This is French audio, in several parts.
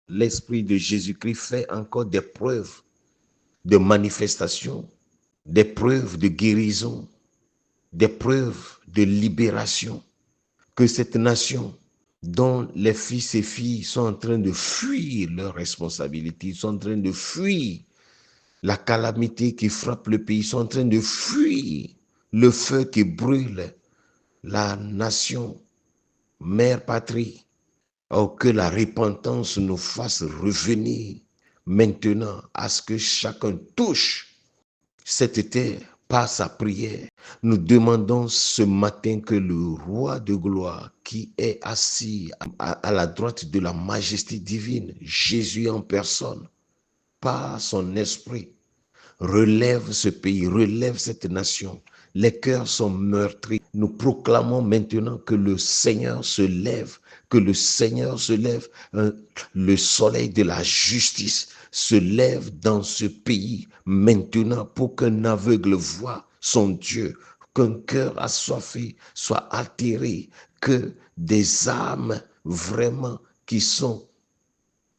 l'Esprit de Jésus-Christ fait encore des preuves de manifestation, des preuves de guérison, des preuves de libération, que cette nation dont les fils et filles sont en train de fuir leurs responsabilités, sont en train de fuir la calamité qui frappe le pays, sont en train de fuir le feu qui brûle la nation, mère patrie. Oh, que la repentance nous fasse revenir maintenant à ce que chacun touche cette terre par sa prière. Nous demandons ce matin que le roi de gloire qui est assis à la droite de la majesté divine, Jésus en personne, par son esprit, relève ce pays, relève cette nation. Les cœurs sont meurtris. Nous proclamons maintenant que le Seigneur se lève, que le Seigneur se lève. Le soleil de la justice se lève dans ce pays maintenant pour qu'un aveugle voie son Dieu, qu'un cœur assoiffé soit atterré, que des âmes vraiment qui sont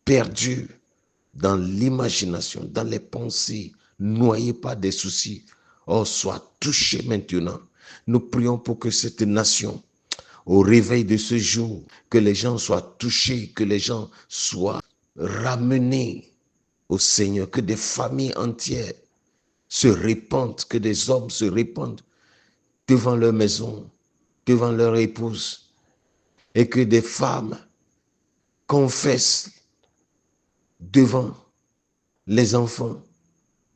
perdues dans l'imagination, dans les pensées, noyées par des soucis, soit touchées maintenant. Nous prions pour que cette nation, au réveil de ce jour, que les gens soient touchés, que les gens soient ramenés au Seigneur, que des familles entières se répandent, que des hommes se répandent devant leur maison, devant leur épouse, et que des femmes confessent devant les enfants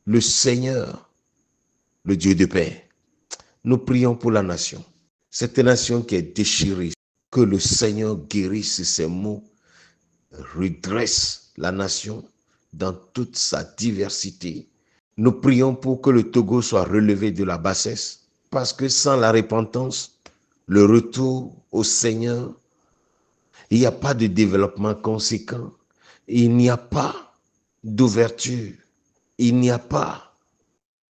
le Seigneur, le Dieu de paix. Nous prions pour la nation, cette nation qui est déchirée, que le Seigneur guérisse ses maux, redresse la nation dans toute sa diversité. Nous prions pour que le Togo soit relevé de la bassesse, parce que sans la repentance, le retour au Seigneur, il n'y a pas de développement conséquent, il n'y a pas d'ouverture, il n'y a pas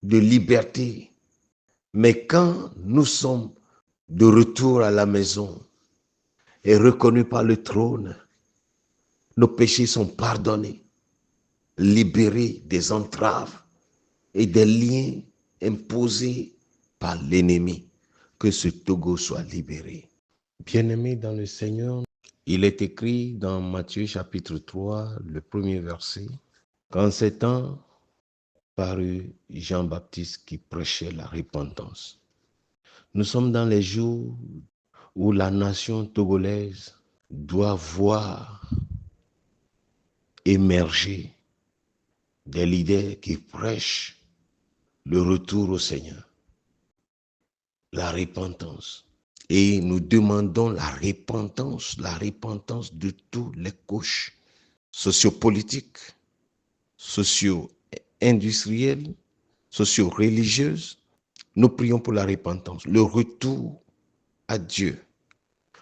de liberté. Mais quand nous sommes de retour à la maison et reconnus par le trône, nos péchés sont pardonnés, libérés des entraves et des liens imposés par l'ennemi. Que ce Togo soit libéré. Bien-aimés dans le Seigneur, il est écrit dans Matthieu chapitre 3, le premier verset, qu'en ces temps parut Jean-Baptiste qui prêchait la repentance. Nous sommes dans les jours où la nation togolaise doit voir émerger des leaders qui prêchent le retour au Seigneur, la repentance. Et nous demandons la repentance de tous les couches sociopolitiques, socio-industrielles, socio-religieuses. Nous prions pour la repentance, le retour à Dieu,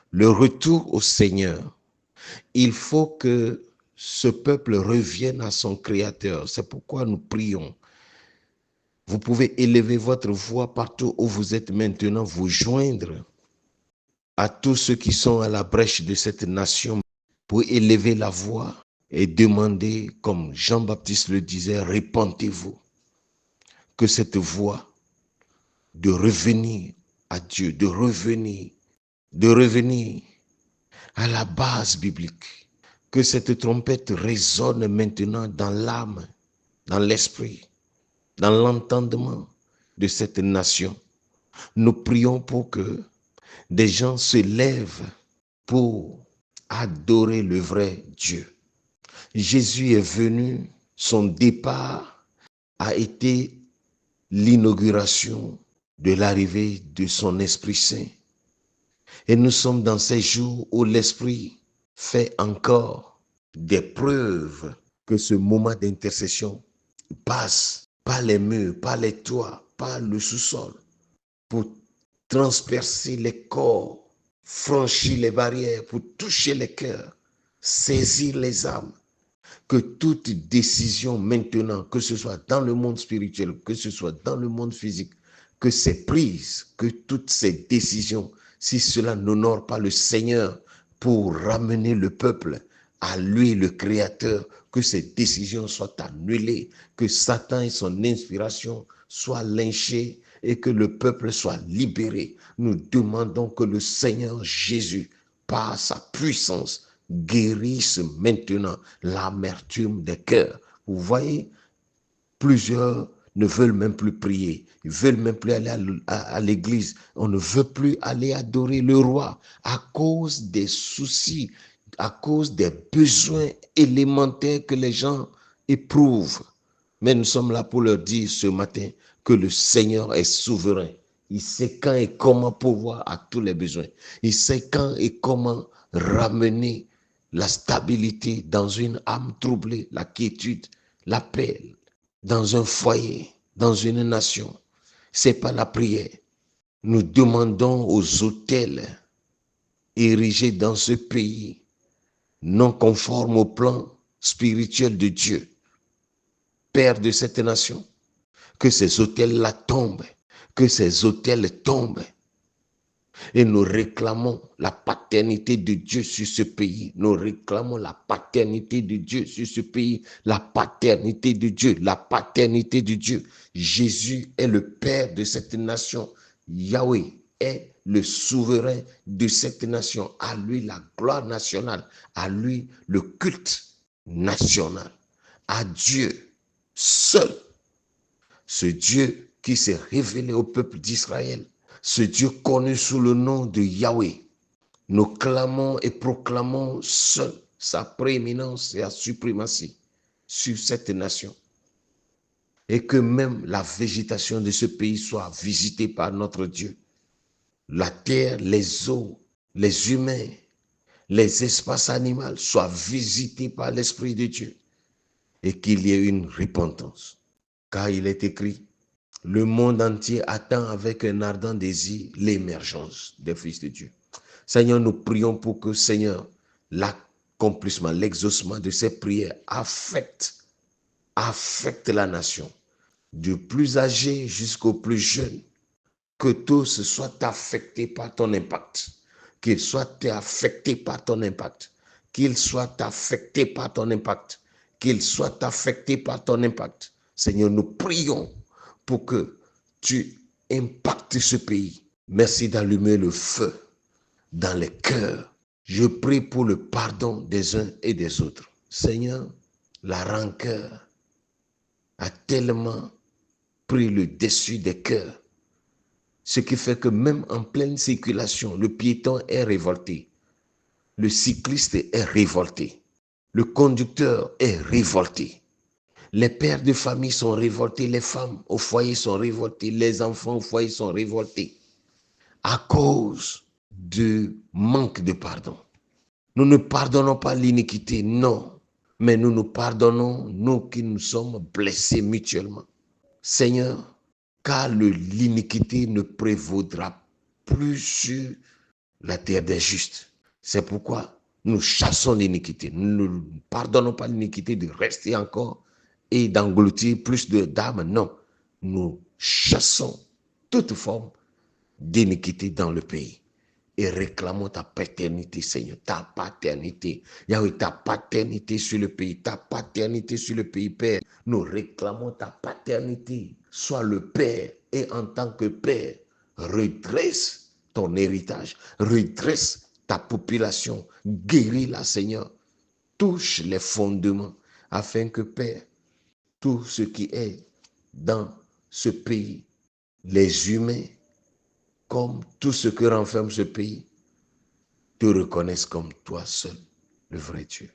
le retour au Seigneur. Il faut que ce peuple revienne à son Créateur. C'est pourquoi nous prions. Vous pouvez élever votre voix partout où vous êtes maintenant, vous joindre à tous ceux qui sont à la brèche de cette nation pour élever la voix et demander, comme Jean-Baptiste le disait, repentez-vous. Que cette voix de revenir à Dieu, de revenir à la base biblique, que cette trompette résonne maintenant dans l'âme, dans l'esprit, dans l'entendement de cette nation. Nous prions pour que des gens se lèvent pour adorer le vrai Dieu. Jésus est venu, son départ a été l'inauguration de l'arrivée de son Esprit Saint. Et nous sommes dans ces jours où l'Esprit fait encore des preuves que ce moment d'intercession passe par les murs, par les toits, par le sous-sol, pour transpercer les corps, franchir les barrières, pour toucher les cœurs, saisir les âmes. Que toute décision maintenant, que ce soit dans le monde spirituel, que ce soit dans le monde physique, que c'est prise, que toutes ces décisions, si cela n'honore pas le Seigneur pour ramener le peuple à lui le Créateur, que ses décisions soient annulées, que Satan et son inspiration soient lynchés et que le peuple soit libéré. Nous demandons que le Seigneur Jésus, par sa puissance, guérisse maintenant l'amertume des cœurs. Vous voyez, plusieurs ne veulent même plus prier. Ils veulent même plus aller à l'église. On ne veut plus aller adorer le roi à cause des soucis, à cause des besoins élémentaires que les gens éprouvent. Mais nous sommes là pour leur dire ce matin que le Seigneur est souverain. Il sait quand et comment pourvoir à tous les besoins. Il sait quand et comment ramener la stabilité dans une âme troublée, la quiétude, la paix, dans un foyer, dans une nation. C'est pas la prière. Nous demandons aux autels érigés dans ce pays, non conformes au plan spirituel de Dieu, Père de cette nation, que ces autels-là tombent, que ces autels tombent. Et nous réclamons la paternité de Dieu sur ce pays. Nous réclamons la paternité de Dieu sur ce pays. La paternité de Dieu. La paternité de Dieu. Jésus est le Père de cette nation. Yahweh est le souverain de cette nation. À lui la gloire nationale. À lui le culte national. À Dieu seul. Ce Dieu qui s'est révélé au peuple d'Israël. Ce Dieu connu sous le nom de Yahweh. Nous clamons et proclamons seul sa prééminence et sa suprématie sur cette nation. Et que même la végétation de ce pays soit visitée par notre Dieu. La terre, les eaux, les humains, les espaces animaux soient visités par l'Esprit de Dieu. Et qu'il y ait une repentance. Car il est écrit, le monde entier attend avec un ardent désir l'émergence des fils de Dieu. Seigneur, nous prions pour que, Seigneur, l'accomplissement, l'exaucement de ces prières affecte la nation, du plus âgé jusqu'au plus jeune, que tous soient affectés par ton impact, qu'ils soient affectés par ton impact, qu'ils soient affectés par ton impact, qu'ils soient affectés par ton impact. Seigneur, nous prions pour que tu impactes ce pays. Merci d'allumer le feu dans les cœurs. Je prie pour le pardon des uns et des autres. Seigneur, la rancœur a tellement pris le dessus des cœurs, ce qui fait que même en pleine circulation, le piéton est révolté, le cycliste est révolté, le conducteur est révolté. Les pères de famille sont révoltés, les femmes au foyer sont révoltées, les enfants au foyer sont révoltés à cause du manque de pardon. Nous ne pardonnons pas l'iniquité, non, mais nous nous pardonnons, nous qui nous sommes blessés mutuellement. Seigneur, car l'iniquité ne prévaudra plus sur la terre des justes. C'est pourquoi nous chassons l'iniquité. Nous ne pardonnons pas l'iniquité de rester encore et d'engloutir plus d'âmes. Non, nous chassons toute forme d'iniquité dans le pays et réclamons ta paternité, Seigneur, ta paternité. Yahweh, ta paternité sur le pays, ta paternité sur le pays, Père. Nous réclamons ta paternité. Sois le Père et en tant que Père, redresse ton héritage, redresse ta population, guéris-la, Seigneur. Touche les fondements afin que, Père, tout ce qui est dans ce pays, les humains, comme tout ce que renferme ce pays, te reconnaissent comme toi seul, le vrai Dieu.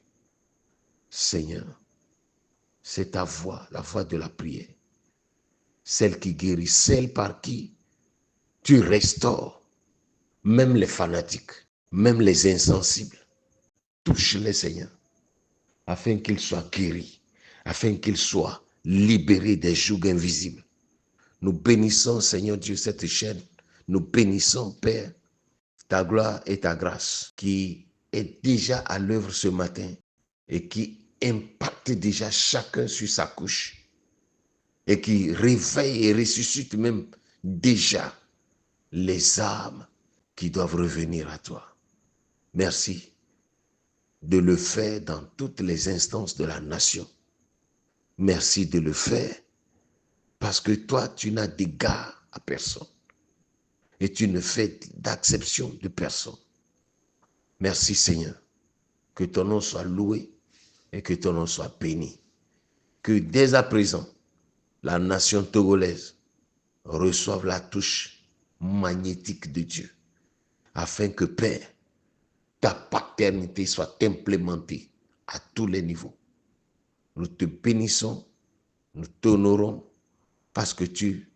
Seigneur, c'est ta voix, la voix de la prière, celle qui guérit, celle par qui tu restaures même les fanatiques, même les insensibles. Touche-les, Seigneur, afin qu'ils soient guéris, afin qu'ils soient libérés des jougs invisibles. Nous bénissons, Seigneur Dieu, cette chaîne. Nous bénissons, Père, ta gloire et ta grâce qui est déjà à l'œuvre ce matin et qui impacte déjà chacun sur sa couche et qui réveille et ressuscite même déjà les âmes qui doivent revenir à toi. Merci de le faire dans toutes les instances de la nation. Merci de le faire parce que toi, tu n'as d'égard à personne et tu ne fais d'acception de personne. Merci Seigneur, que ton nom soit loué et que ton nom soit béni. Que dès à présent, la nation togolaise reçoive la touche magnétique de Dieu, afin que Père, ta paternité soit implémentée à tous les niveaux. Nous te bénissons, nous t'honorons, parce que tu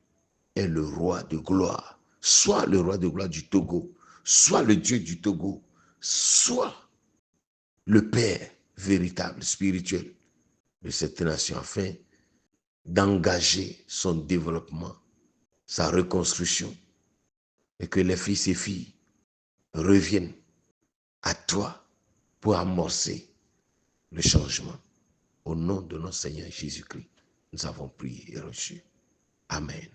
es le roi de gloire. Sois le roi de gloire du Togo, sois le Dieu du Togo, sois le Père véritable, spirituel de cette nation, afin d'engager son développement, sa reconstruction, et que les fils et filles reviennent à toi pour amorcer le changement. Au nom de notre Seigneur Jésus-Christ, nous avons prié et reçu. Amen.